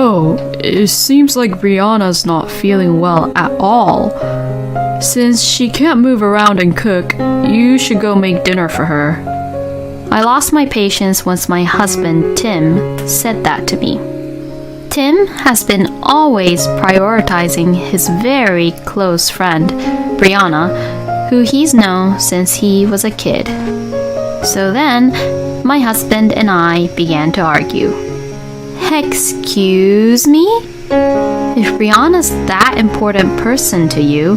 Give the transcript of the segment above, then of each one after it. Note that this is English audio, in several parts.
Oh, it seems like Brianna's not feeling well at all. Since she can't move around and cook, you should go make dinner for her. I lost my patience once my husband, Tim, said that to me. Tim has been always prioritizing his very close friend, Brianna, who he's known since he was a kid. So then, my husband and I began to argue. Excuse me? If Brianna's that important person to you,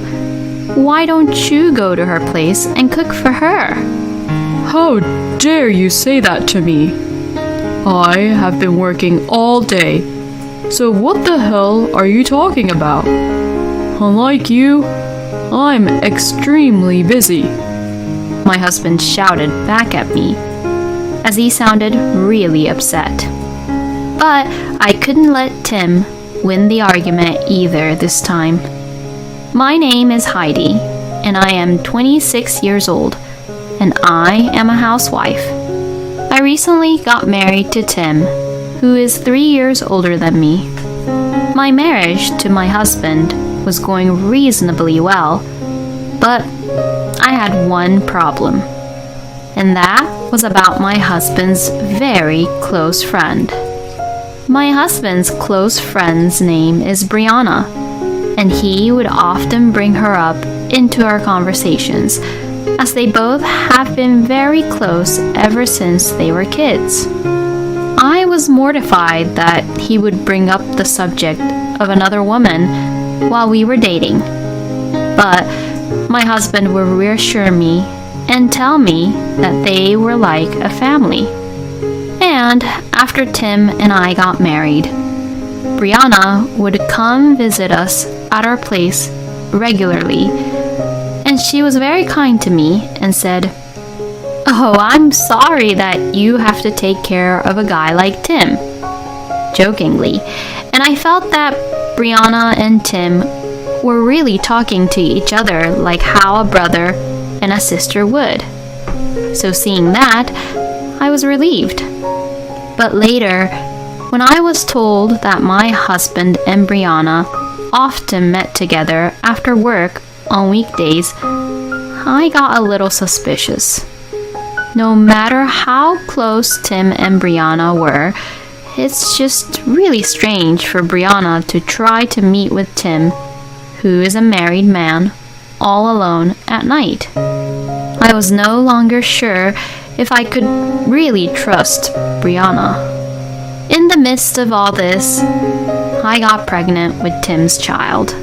why don't you go to her place and cook for her? How dare you say that to me? I have been working all day, so what the hell are you talking about? Unlike you, I'm extremely busy. My husband shouted back at me, as he sounded really upset. But I couldn't let Tim win the argument either this time. My name is Heidi, and I am 26 years old, and I am a housewife. I recently got married to Tim, who is 3 years older than me. My marriage to my husband was going reasonably well, but I had one problem, and that was about my husband's very close friend. My husband's close friend's name is Brianna, and he would often bring her up into our conversations, as they both have been very close ever since they were kids. I was mortified that he would bring up the subject of another woman while we were dating, but my husband would reassure me and tell me that they were like a family. And after Tim and I got married, Brianna would come visit us at our place regularly, and she was very kind to me and said, "Oh, I'm sorry that you have to take care of a guy like Tim," jokingly, and I felt that Brianna and Tim were really talking to each other like how a brother and a sister would. So seeing that, I was relieved. But later, when I was told that my husband and Brianna often met together after work on weekdays, I got a little suspicious. No matter how close Tim and Brianna were, it's just really strange for Brianna to try to meet with Tim, who is a married man, all alone at night. I was no longer sure if I could really trust Brianna. In the midst of all this, I got pregnant with Tim's child.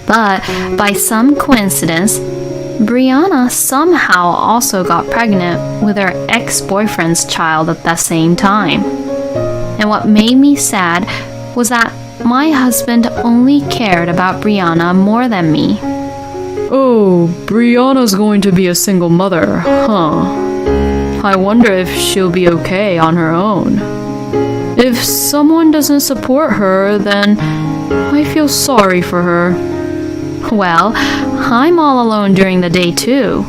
But by some coincidence, Brianna somehow also got pregnant with her ex-boyfriend's child at that same time. And what made me sad was that my husband only cared about Brianna more than me. Oh, Brianna's going to be a single mother, huh? I wonder if she'll be okay on her own. If someone doesn't support her, then I feel sorry for her. Well, I'm all alone during the day too.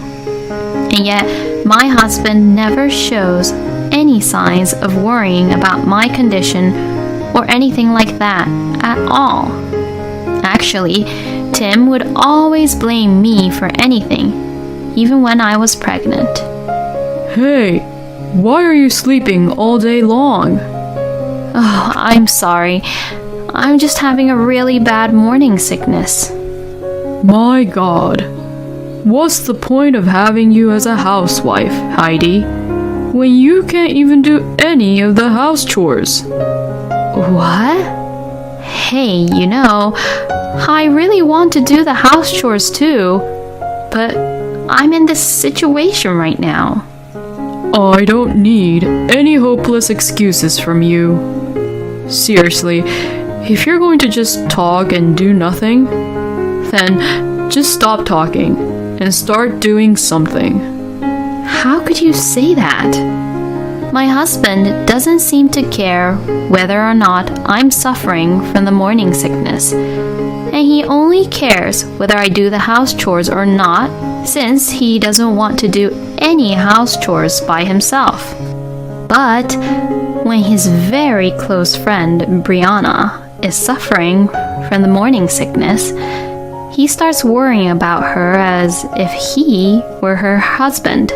And yet, my husband never shows any signs of worrying about my condition or anything like that at all. Actually, Tim would always blame me for anything, even when I was pregnant. Hey, why are you sleeping all day long? Oh, I'm sorry. I'm just having a really bad morning sickness. My God. What's the point of having you as a housewife, Heidi, when you can't even do any of the house chores? What? Hey, I really want to do the house chores too, but I'm in this situation right now. I don't need any hopeless excuses from you. Seriously, if you're going to just talk and do nothing, then just stop talking and start doing something. How could you say that? My husband doesn't seem to care whether or not I'm suffering from the morning sickness, and he only cares whether I do the house chores or not, since he doesn't want to do any house chores by himself. But when his very close friend Brianna is suffering from the morning sickness, he starts worrying about her as if he were her husband.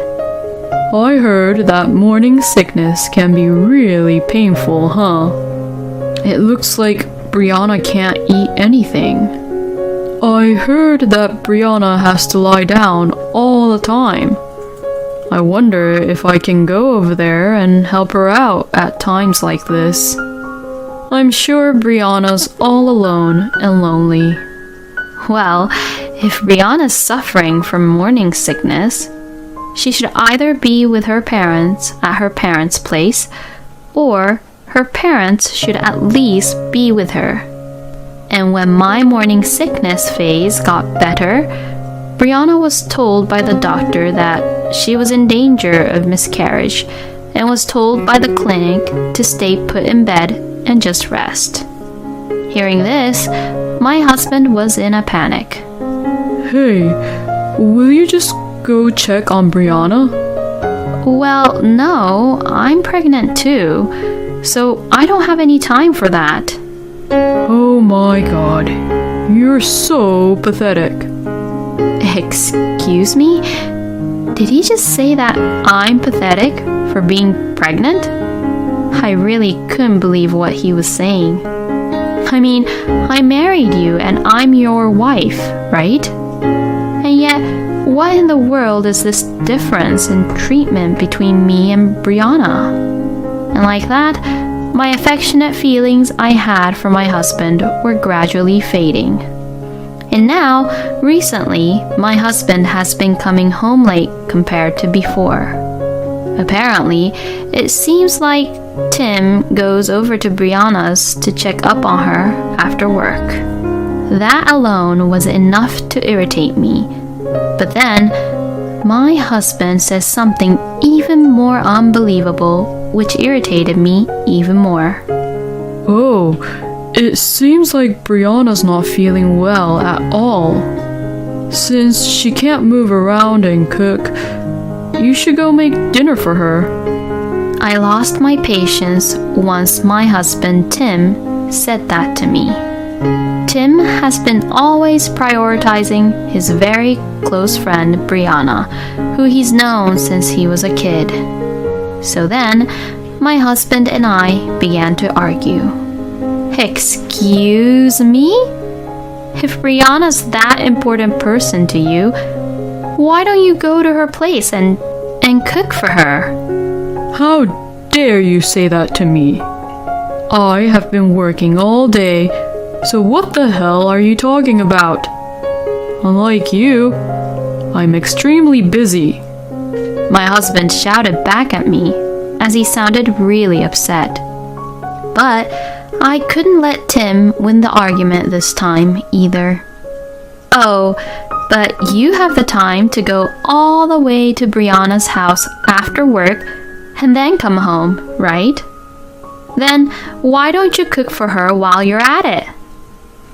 I heard that morning sickness can be really painful, huh? It looks like Brianna can't eat anything. I heard that Brianna has to lie down all the time. I wonder if I can go over there and help her out at times like this. I'm sure Brianna's all alone and lonely. Well, if Brianna's suffering from morning sickness, she should either be with her parents at her parents' place, or her parents should at least be with her. And when my morning sickness phase got better, Brianna was told by the doctor that she was in danger of miscarriage and was told by the clinic to stay put in bed and just rest. Hearing this, my husband was in a panic. Hey, will you just go check on Brianna? Well, no, I'm pregnant too, so I don't have any time for that. Oh my god, you're so pathetic. Excuse me? Did he just say that I'm pathetic for being pregnant? I really couldn't believe what he was saying. I mean, I married you and I'm your wife, right? And yet, what in the world is this difference in treatment between me and Brianna? And like that, my affectionate feelings I had for my husband were gradually fading. And now, recently, my husband has been coming home late compared to before. Apparently, it seems like Tim goes over to Brianna's to check up on her after work. That alone was enough to irritate me. But then, my husband says something even more unbelievable, which irritated me even more. Oh, it seems like Brianna's not feeling well at all. Since she can't move around and cook, you should go make dinner for her. I lost my patience once my husband Tim said that to me. Tim has been always prioritizing his very close friend Brianna, who he's known since he was a kid. So then, my husband and I began to argue. Excuse me? If Brianna's that important person to you, why don't you go to her place and cook for her? How dare you say that to me? I have been working all day, so what the hell are you talking about? Unlike you, I'm extremely busy. My husband shouted back at me as he sounded really upset. But I couldn't let Tim win the argument this time either. Oh, but you have the time to go all the way to Brianna's house after work and then come home, right? Then why don't you cook for her while you're at it?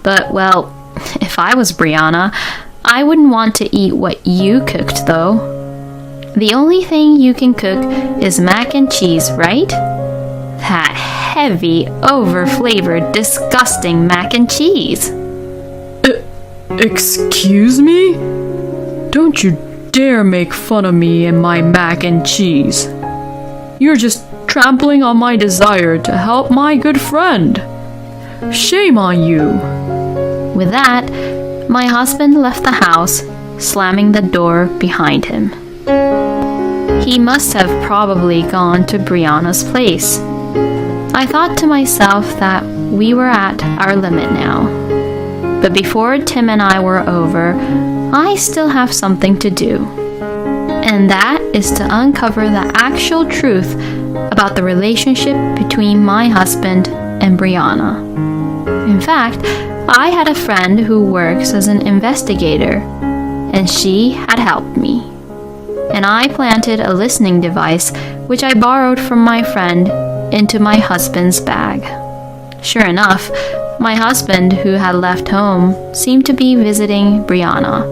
But, well, if I was Brianna, I wouldn't want to eat what you cooked, though. The only thing you can cook is mac and cheese, right? That heavy, over-flavored, disgusting mac and cheese. Excuse me? Don't you dare make fun of me and my mac and cheese. You're just trampling on my desire to help my good friend. Shame on you. With that, my husband left the house, slamming the door behind him. He must have probably gone to Brianna's place. I thought to myself that we were at our limit now. But before Tim and I were over, I still have something to do. And that is to uncover the actual truth about the relationship between my husband and Brianna. In fact, I had a friend who works as an investigator, and she had helped me. And I planted a listening device, which I borrowed from my friend, into my husband's bag. Sure enough, my husband, who had left home, seemed to be visiting Brianna,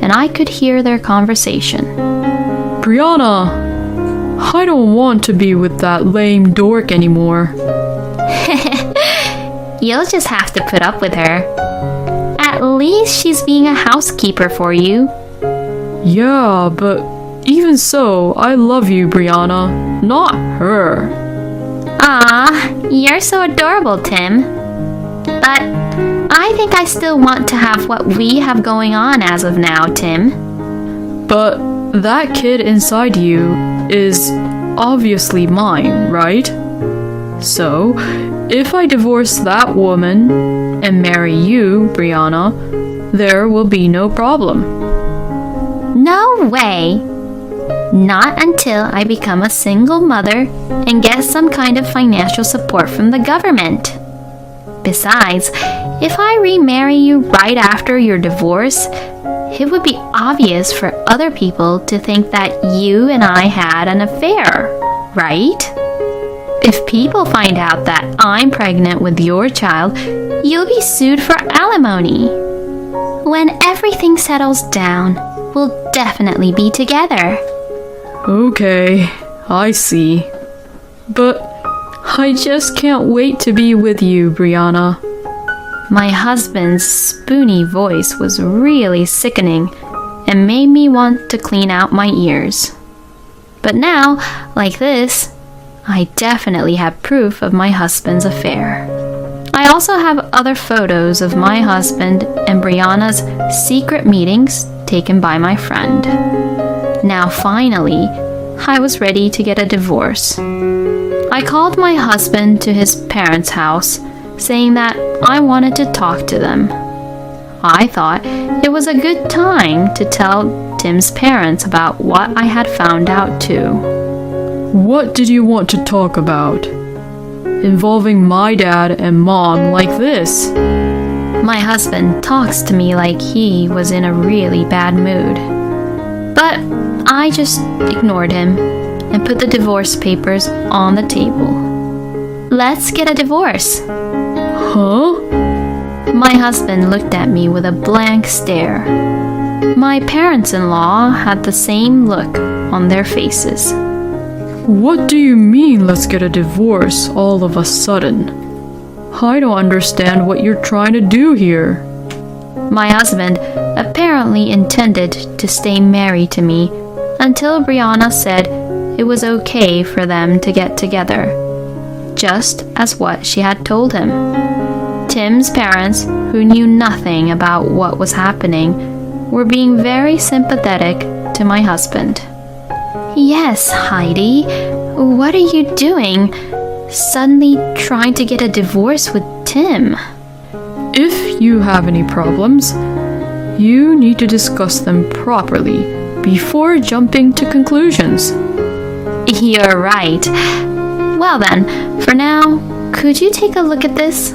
and I could hear their conversation. Brianna, I don't want to be with that lame dork anymore. You'll just have to put up with her. At least she's being a housekeeper for you. Yeah, but even so, I love you, Brianna, not her. Ah, you're so adorable, Tim. But I think I still want to have what we have going on as of now, Tim. But that kid inside you is obviously mine, right? So, if I divorce that woman and marry you, Brianna, there will be no problem. No way! Not until I become a single mother and get some kind of financial support from the government. Besides, if I remarry you right after your divorce, it would be obvious for other people to think that you and I had an affair, right? If people find out that I'm pregnant with your child, you'll be sued for alimony. When everything settles down, we'll definitely be together. Okay, I see. But I just can't wait to be with you, Brianna. My husband's spoony voice was really sickening and made me want to clean out my ears. But now, like this, I definitely have proof of my husband's affair. I also have other photos of my husband and Brianna's secret meetings taken by my friend. Now finally, I was ready to get a divorce. I called my husband to his parents' house, saying that I wanted to talk to them. I thought it was a good time to tell Tim's parents about what I had found out too. What did you want to talk about? Involving my dad and mom like this? My husband talks to me like he was in a really bad mood. But I just ignored him and put the divorce papers on the table. Let's get a divorce. Huh? My husband looked at me with a blank stare. My parents-in-law had the same look on their faces. What do you mean, let's get a divorce all of a sudden? I don't understand what you're trying to do here. My husband apparently intended to stay married to me until Brianna said it was okay for them to get together, just as what she had told him. Tim's parents, who knew nothing about what was happening, were being very sympathetic to my husband. Yes, Heidi, what are you doing? Suddenly trying to get a divorce with Tim? If you have any problems, you need to discuss them properly before jumping to conclusions. You're right. Well then, for now, could you take a look at this?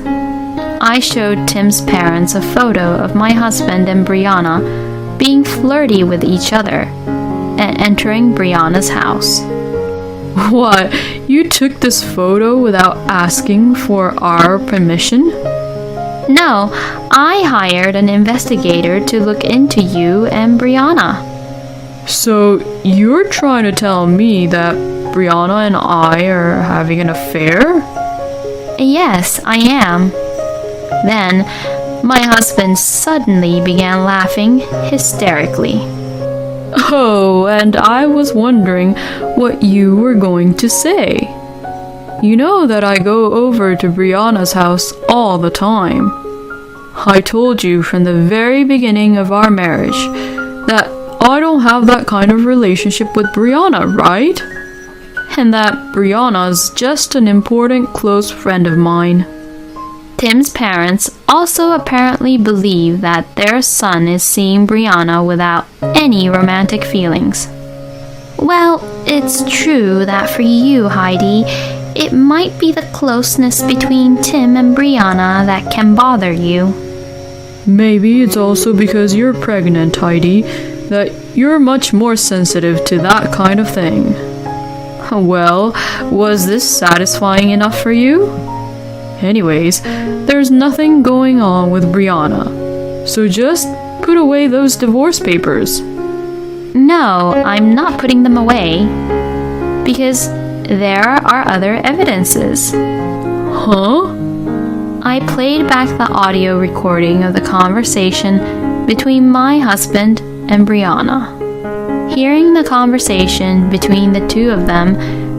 I showed Tim's parents a photo of my husband and Brianna being flirty with each other and entering Brianna's house. What? You took this photo without asking for our permission? No, I hired an investigator to look into you and Brianna. So you're trying to tell me that Brianna and I are having an affair? Yes, I am. Then, my husband suddenly began laughing hysterically. Oh, and I was wondering what you were going to say. You know that I go over to Brianna's house all the time. I told you from the very beginning of our marriage that I don't have that kind of relationship with Brianna, right? And that Brianna's just an important close friend of mine. Tim's parents also apparently believe that their son is seeing Brianna without any romantic feelings. Well, it's true that for you, Heidi, it might be the closeness between Tim and Brianna that can bother you. Maybe it's also because you're pregnant, Heidi, that you're much more sensitive to that kind of thing. Well, was this satisfying enough for you? Anyways, there's nothing going on with Brianna, so just put away those divorce papers. No, I'm not putting them away. because there are other evidences. Huh? I played back the audio recording of the conversation between my husband and Brianna. Hearing the conversation between the two of them,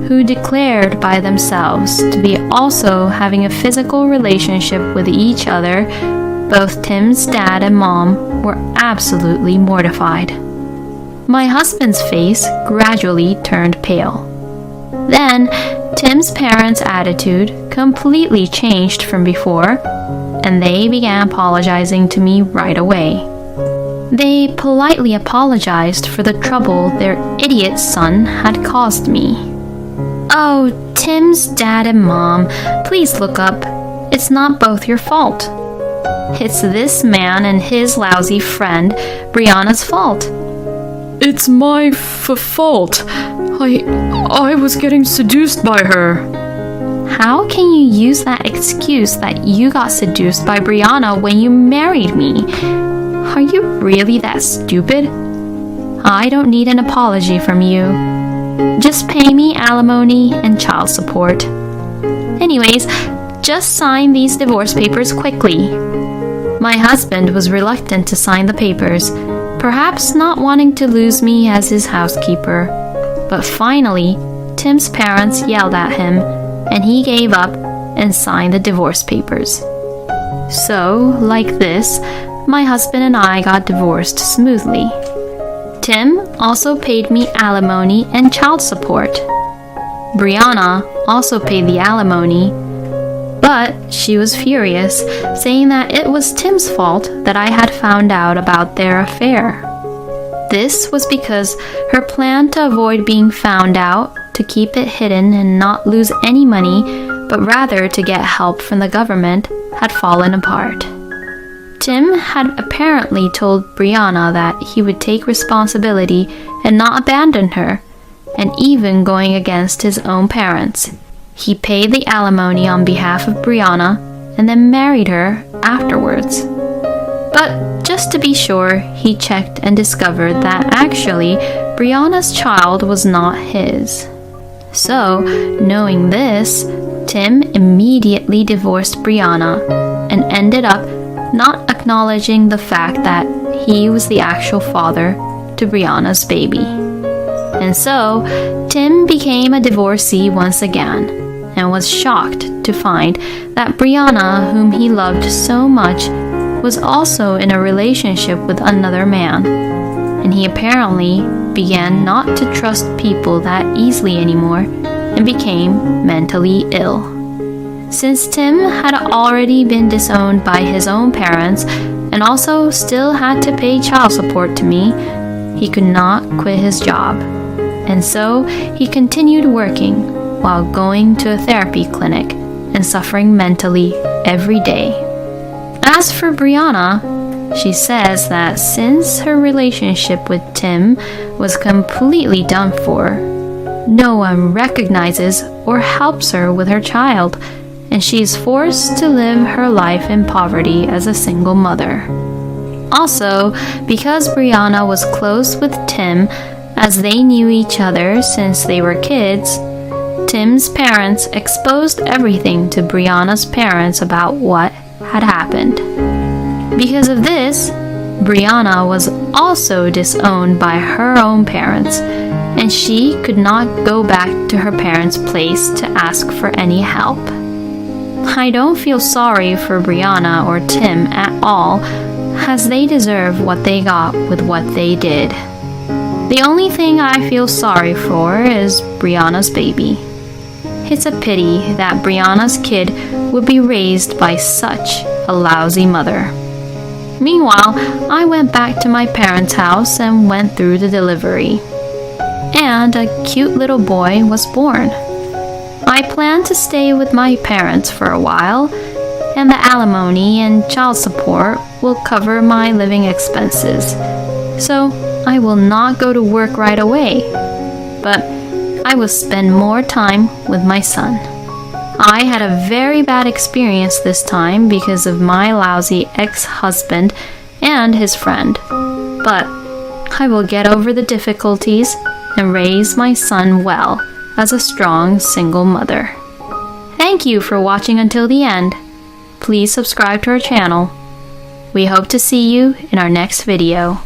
who declared by themselves to be also having a physical relationship with each other, both Tim's dad and mom were absolutely mortified. My husband's face gradually turned pale. Then, Tim's parents' attitude completely changed from before, and they began apologizing to me right away. They politely apologized for the trouble their idiot son had caused me. "Oh, Tim's dad and mom, please look up. It's not both your fault. It's this man and his lousy friend, Brianna's fault." It's my fault. I was getting seduced by her. How can you use that excuse that you got seduced by Brianna when you married me? Are you really that stupid? I don't need an apology from you. Just pay me alimony and child support. Anyways, just sign these divorce papers quickly. My husband was reluctant to sign the papers, perhaps not wanting to lose me as his housekeeper. But finally, Tim's parents yelled at him, and he gave up and signed the divorce papers. So, like this, my husband and I got divorced smoothly. Tim also paid me alimony and child support. Brianna also paid the alimony, but she was furious, saying that it was Tim's fault that I had found out about their affair. This was because her plan to avoid being found out, to keep it hidden and not lose any money, but rather to get help from the government, had fallen apart. Tim had apparently told Brianna that he would take responsibility and not abandon her, and even going against his own parents. He paid the alimony on behalf of Brianna and then married her afterwards. But just to be sure, he checked and discovered that actually Brianna's child was not his. So, knowing this, Tim immediately divorced Brianna and ended up not acknowledging the fact that he was the actual father to Brianna's baby. And so, Tim became a divorcee once again, and was shocked to find that Brianna, whom he loved so much, was also in a relationship with another man, and he apparently began not to trust people that easily anymore and became mentally ill. Since Tim had already been disowned by his own parents and also still had to pay child support to me, he could not quit his job, and so he continued working while going to a therapy clinic and suffering mentally every day. As for Brianna, she says that since her relationship with Tim was completely done for, no one recognizes or helps her with her child, and she is forced to live her life in poverty as a single mother. Also, because Brianna was close with Tim, as they knew each other since they were kids, Tim's parents exposed everything to Brianna's parents about what had happened. Because of this, Brianna was also disowned by her own parents, and she could not go back to her parents' place to ask for any help. I don't feel sorry for Brianna or Tim at all, as they deserve what they got with what they did. The only thing I feel sorry for is Brianna's baby. It's a pity that Brianna's kid would be raised by such a lousy mother. Meanwhile, I went back to my parents' house and went through the delivery. And a cute little boy was born. I planned to stay with my parents for a while, and the alimony and child support will cover my living expenses. So I will not go to work right away, but I will spend more time with my son. I had a very bad experience this time because of my lousy ex-husband and his friend, but I will get over the difficulties and raise my son well as a strong single mother. Thank you for watching until the end. Please subscribe to our channel. We hope to see you in our next video.